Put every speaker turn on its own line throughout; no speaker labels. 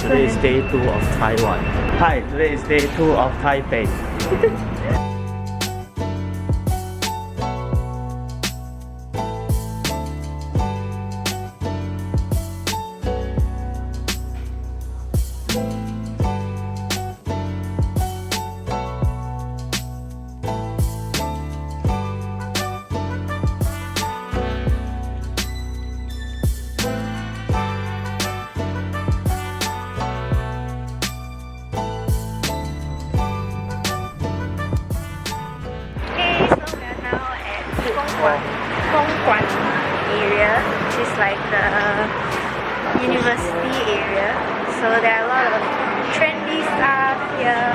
Today is day 2 of Taiwan. Hi, today is day 2 of Taipei.
Gongguan area, which is like the university area. So there are a lot of trendy stuff here.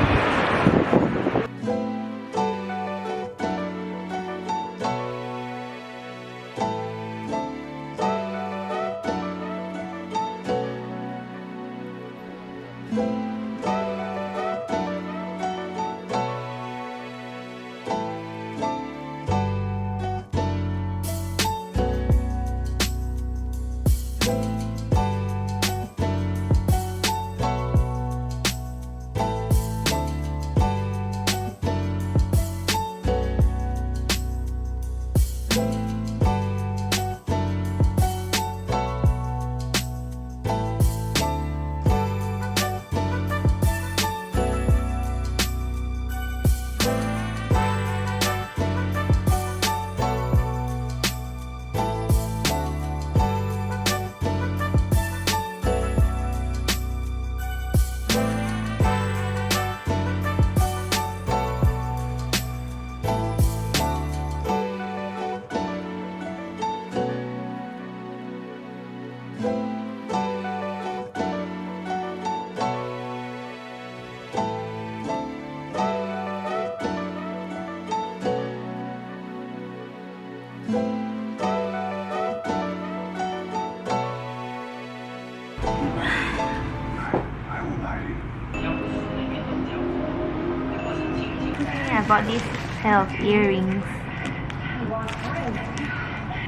I bought this pair of earrings,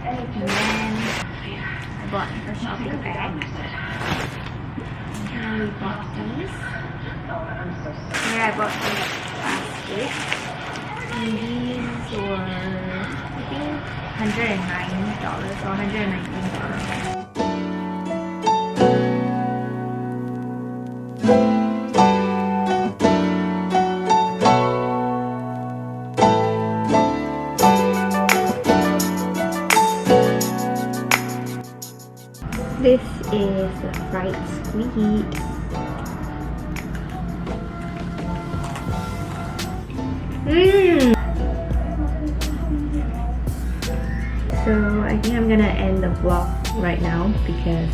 and then I bought a shopping bag, and we bought these. Here I bought some baskets, and these were I think $109 or $119. This is fried squid. So I think I'm gonna end the vlog right now because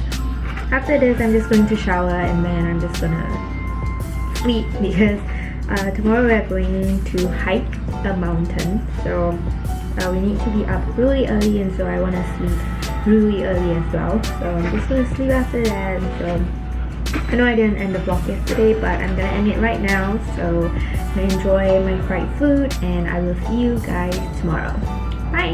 after this I'm just going to shower and then I'm just gonna sleep because tomorrow we're going to hike a mountain. So we need to be up really early, and so I want to sleep really early as well. So I'm just going to sleep after that. So I know I didn't end the vlog yesterday, but I'm going to end it right now. So enjoy my fried food, and I will see you guys tomorrow. Bye!